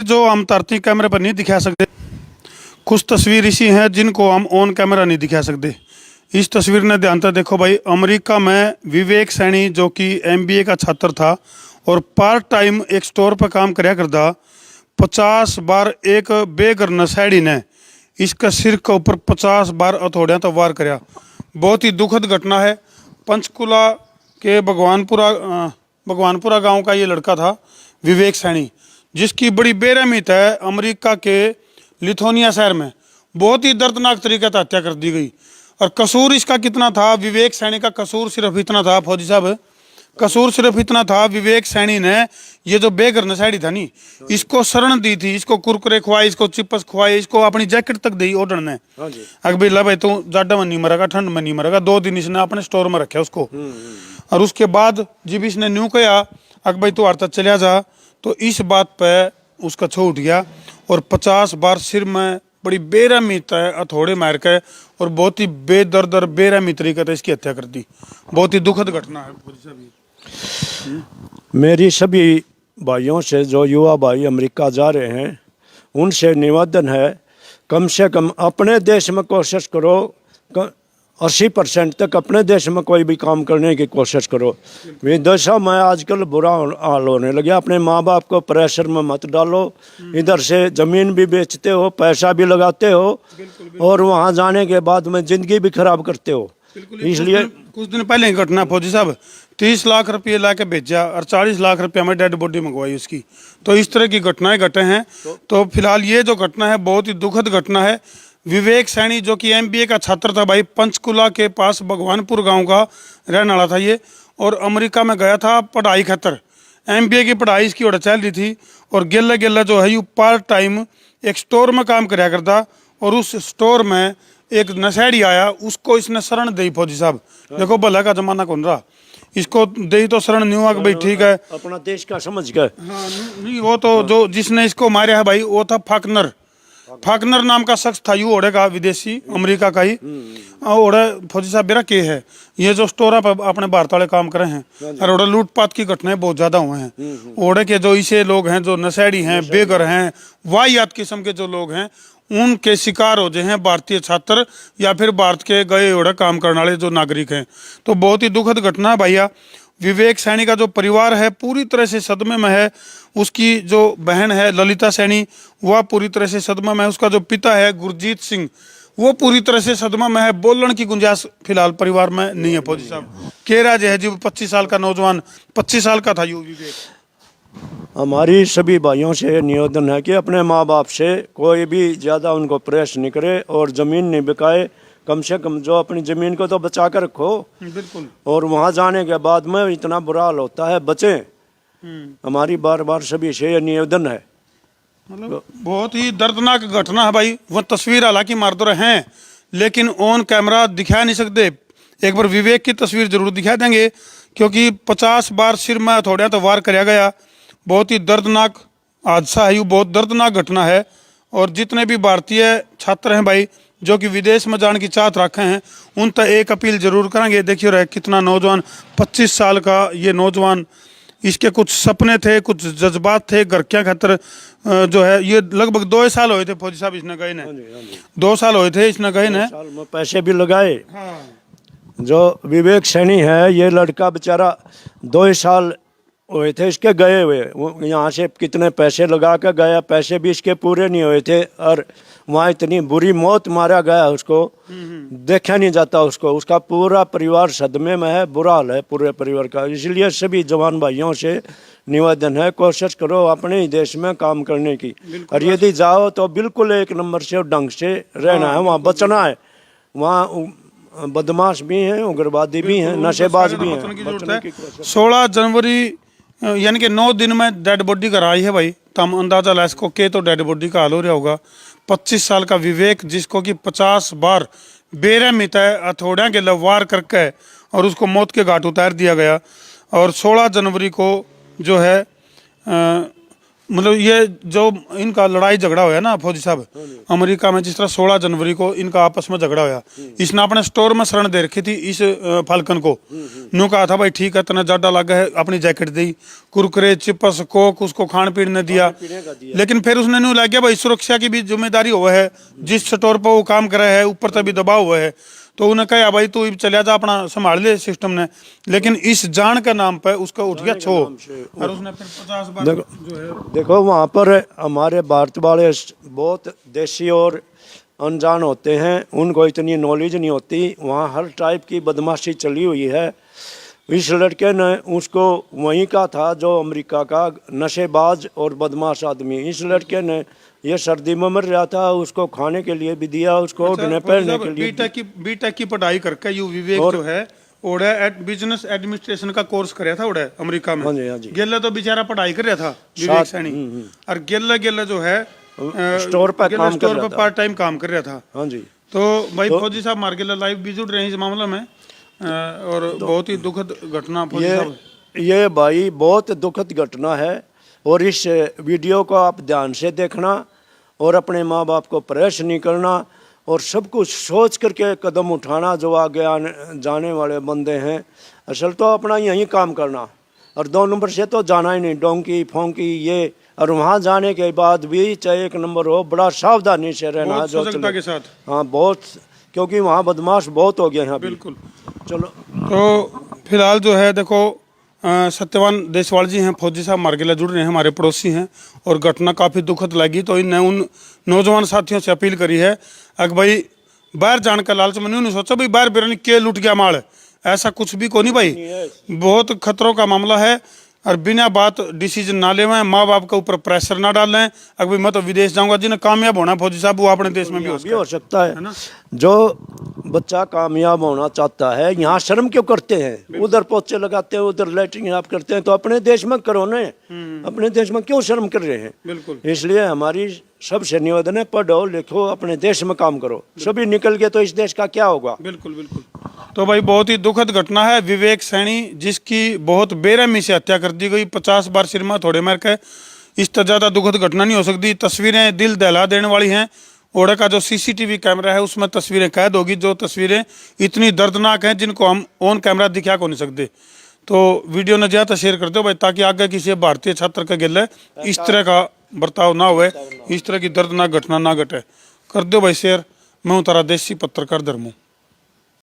जो हम धरती कैमरे पर नहीं दिखा सकते, कुछ तस्वीर ऐसी हैं जिनको हम ऑन कैमरा नहीं दिखा सकते। इस तस्वीर ने ध्यान से देखो भाई, अमेरिका में विवेक सैनी जो कि एमबीए का छात्र था और पार्ट टाइम एक स्टोर पर काम कराया करता, 50 बार एक बेघर नशेड़ी ने इसका सिर के ऊपर 50 बार हथौड़ियां तो वार कराया। बहुत ही दुखद घटना है। पंचकुला के भगवानपुरा गांव का ये लड़का था विवेक सैनी, जिसकी बड़ी बेरहमीत है अमेरिका के लिथुआनिया शहर में बहुत ही दर्दनाक तरीके से हत्या कर दी गई। और कसूर इसका कितना था, विवेक सैनी का कसूर सिर्फ इतना था, फौजी साहब कसूर सिर्फ इतना था, विवेक सैनी ने ये जो बेघर नशेड़ी था नी, इसको शरण दी थी, इसको कुरकुरे खुआए, इसको चिप्स खुआए, इसको अपनी जैकेट तक दी ऑर्डर ने। अगर भाई ला भाई तू जाडा में नहीं मरेगा, ठंड में नहीं मरेगा। 2 दिन इसने अपने स्टोर में रखे उसको। और उसके बाद जब इसने न्यू कहा अगर भाई तू हरता चलिया जा, तो इस बात पे उसका छो उठ गया और 50 बार सिर में बड़ी बेरहमी हथौड़े मार के और बहुत ही बेदर्द और बेरहमी तरीके से इसकी हत्या कर दी। बहुत ही दुखद घटना है। मेरी सभी भाइयों से जो युवा भाई अमेरिका जा रहे हैं उनसे निवेदन है, कम से कम अपने देश में कोशिश करो, 80% तक अपने देश में कोई भी काम करने की कोशिश करो। विदेशों में आजकल बुरा हाल होने लगे। अपने माँ बाप को प्रेशर में मत डालो। इधर से ज़मीन भी बेचते हो, पैसा भी लगाते हो और वहाँ जाने के बाद में ज़िंदगी भी खराब करते हो। इसलिए कुछ दिन पहले ही घटना फौजी साहब, 30 लाख रुपये ला के भेजा और 40 लाख रुपये हमें डेड बॉडी मंगवाई उसकी। तो इस तरह की घटनाएं घटे हैं। तो फिलहाल ये जो घटना है बहुत ही दुखद घटना है। विवेक सैनी जो कि एमबीए का छात्र था भाई, पंचकुला के पास भगवानपुर गांव का रहने वाला था ये, और अमेरिका में गया था पढ़ाई खातर। एमबीए की पढ़ाई इसकी ओर चल रही थी और गेला गेला जो है यू पार्ट टाइम एक स्टोर में काम कराया करता। और उस स्टोर में एक नशेड़ी आया, उसको इसने शरण दी। फौजी साहब देखो भला का जमाना कौन रहा, इसको दे तो शरण नहीं हुआ कि भाई ठीक है अपना देश का समझ गए। हाँ नहीं, वो तो जो जिसने इसको मारा है भाई वो था फाकनर नाम का शख्स था। यू ओढ़े का विदेशी, अमेरिका का ही ओढ़े। फौजी साहब मेरा के है ये जो स्टोर पर अपने भारत वाले काम कर रहे हैं और ओढ़े लूटपाट की घटनाएं बहुत ज्यादा हुए हैं। ओढ़े के जो इसे लोग हैं, जो नशेड़ी हैं, बेघर हैं, वाहियात किस्म के जो लोग हैं, उनके शिकार हो जाए हैं भारतीय छात्र या फिर भारत के गए ओढ़े काम करने वाले जो नागरिक हैं। तो बहुत ही दुखद घटना है भैया। विवेक सैनी का जो परिवार है पूरी तरह से सदमे में है। उसकी जो बहन है ललिता सैनी, वह पूरी तरह से सदमा में है। उसका जो पिता है गुरजीत सिंह, वो पूरी तरह से सदमा में है। बोलने की गुंजाइश फिलहाल परिवार में नहीं है। फौजी साहब केरा जो है जी 25 साल का नौजवान, 25 साल का था यू विवेक। हमारी सभी भाइयों से निवेदन है कि अपने माँ बाप से कोई भी ज़्यादा उनको प्रेस नहीं करे और ज़मीन नहीं बिकाए। कम से कम जो अपनी ज़मीन को तो बचा कर रखो। बिल्कुल। और वहाँ जाने के बाद में इतना बुरा हाल होता है, बचें। हमारी बार बार सभी से ये निवेदन है। मतलब बहुत ही दर्दनाक घटना है भाई। वह तस्वीर हालांकि मारदोर हैं लेकिन ऑन कैमरा दिखा नहीं सकते। एक बार विवेक की तस्वीर जरूर दिखा देंगे क्योंकि 50 बार सिर में हथौड़ियां तो वार कराया गया। बहुत ही दर्दनाक हादसा है, ये बहुत दर्दनाक घटना है। और जितने भी भारतीय छात्र हैं भाई जो कि विदेश में जाने की चाहत रखे हैं, उन तक एक अपील जरूर करेंगे। देखिए रहे कितना नौजवान, 25 साल का ये नौजवान, इसके कुछ सपने थे, कुछ जज्बात थे घर के खातर। जो है ये लगभग 2 साल हुए थे फौजी साहब इसने गए ने। 2 साल हुए थे इसने गए ने। पैसे भी लगाए। हाँ। जो विवेक सैनी है ये लड़का बेचारा 2 साल हुए थे इसके गए हुए। वो यहाँ से कितने पैसे लगा कर गया, पैसे भी इसके पूरे नहीं हुए थे और वहाँ इतनी बुरी मौत मारा गया उसको, देखा नहीं जाता उसको। उसका पूरा परिवार सदमे में है, बुरा हाल है पूरे परिवार का। इसलिए सभी जवान भाइयों से निवेदन है, कोशिश करो अपने ही देश में काम करने की। और यदि जाओ तो बिल्कुल 1 नंबर से ढंग से रहना है, वहाँ बचना है। वहाँ बदमाश भी हैं, उग्रवादी भी हैं, नशेबाज भी हैं। 16 जनवरी यानी कि 9 दिन में डेड बॉडी घर आई है भाई। तम अंदाजा ला इसको के तो डेड बॉडी का हाल हो रहा होगा। 25 साल का विवेक जिसको कि 50 बार बेरहमी हथौड़ियां के वार करके और उसको मौत के घाट उतार दिया गया। और 16 जनवरी को जो है मतलब ये जो इनका लड़ाई झगड़ा हुआ ना फौजी साहब, अमेरिका में जिस तरह 16 जनवरी को इनका आपस में झगड़ा हुआ, इसने अपने स्टोर में शरण दे रखी थी इस फाल्कन को। न्यू कहा था भाई ठीक है तना ज्यादा लगा है, अपनी जैकेट दी, कुरकुरे चिप्स कोक उसको खान पीने ने दिया। लेकिन फिर उसने न्यू लग गया भाई सुरक्षा की भी जिम्मेदारी हुआ है, जिस स्टोर पर वो काम कर रहा है ऊपर तभी दबाव हुआ है, तो उन्हें कहा भाई तू चलिया जा अपना संभाल ले सिस्टम ने। लेकिन इस जान के नाम पे उसका उठ गया छो, और उसने फिर 50 बार जो है देखो वहाँ पर हमारे भारत वाले बहुत देसी और अनजान होते हैं, उनको इतनी नॉलेज नहीं होती। वहाँ हर टाइप की बदमाशी चली हुई है। इस लड़के ने उसको वहीं का था जो अमेरिका का नशेबाज और बदमाश आदमी। इस लड़के ने ये सर्दी में मर रहा था, उसको खाने के लिए भी दिया, उसको उठने पहनने के लिए। बीटेक की पढ़ाई करके यू विवेक जो है ओढ़े बिजनेस एडमिनिस्ट्रेशन का कोर्स कराया था ओढ़े अमेरिका में। हाँ जी, हाँ जी। गेला तो बेचारा पढ़ाई कर रहा था विवेक सैनी, और गेला जो है स्टोर पर काम कर रहा था, पार्ट टाइम काम कर रहा था। हाँ जी। तो भाई फौजी साहब मार गेला लाइव भी जुड़ रहे हैं इस मामले में, और बहुत ही दुखद घटना फौजी साहब। ये भाई बहुत दुखद घटना है, और इस वीडियो को आप ध्यान से देखना और अपने माँ बाप को परेश नहीं करना, और सब कुछ सोच करके कदम उठाना। जो आगे आने जाने वाले बंदे हैं असल तो अपना यहीं काम करना, और 2 नंबर से तो जाना ही नहीं, डोंकी फोंकी ये। और वहाँ जाने के बाद भी चाहे 1 नंबर हो, बड़ा सावधानी से रहना जो सजगता के साथ। हाँ बहुत, क्योंकि वहाँ बदमाश बहुत हो गए हैं अभी। बिल्कुल। चलो तो फिलहाल जो है देखो सत्यवान देशवाल जी हैं फौजी साहब मार्गेला जुड़ रहे हैं, हमारे पड़ोसी हैं, और घटना काफ़ी दुखद लगी। तो इनने उन नौजवान साथियों से अपील करी है अगर भाई बाहर जाने का लालच में नहीं सोचा भाई बाहर बिरनी के लुट गया माल, ऐसा कुछ भी को नहीं भाई, बहुत खतरों का मामला है। और बिना बात डिसीजन ना ले, माँ बाप के ऊपर प्रेशर ना डालें। अगर भाई मैं तो विदेश जाऊंगा, जिन्हें कामयाब होना फौजी साहब वो अपने देश में भी हो सकता है ना। जो बच्चा कामयाब होना चाहता है, यहाँ शर्म क्यों करते हैं? उधर पोछे लगाते हैं, उधर लैट्रिन आप करते हैं, तो अपने देश में करो ना। अपने देश में क्यों शर्म कर रहे हैं? बिल्कुल। इसलिए हमारी सबसे निवेदन है, पढ़ो लिखो, अपने देश में काम करो। सभी निकल गए तो इस देश का क्या होगा? बिल्कुल बिल्कुल। तो भाई बहुत ही दुखद घटना है। विवेक सैनी जिसकी बहुत बेरहमी से हत्या कर दी गई, 50 बार सिर में थोड़े मार के, इस तरह ज़्यादा दुखद घटना नहीं हो सकती। तस्वीरें दिल दहला देने वाली हैं। ओडा का जो सीसीटीवी कैमरा है उसमें तस्वीरें कैद होगी, जो तस्वीरें इतनी दर्दनाक हैं जिनको हम ऑन कैमरा दिखा को नहीं सकते। तो वीडियो ने ज़्यादा शेयर कर दो भाई, ताकि आगे किसी भारतीय छात्र का गिले इस तरह का बर्ताव ना हुए, इस तरह की दर्दनाक घटना ना घटे। कर दो भाई शेयर। मैं हूँ तारा देसी पत्रकार धर्मू।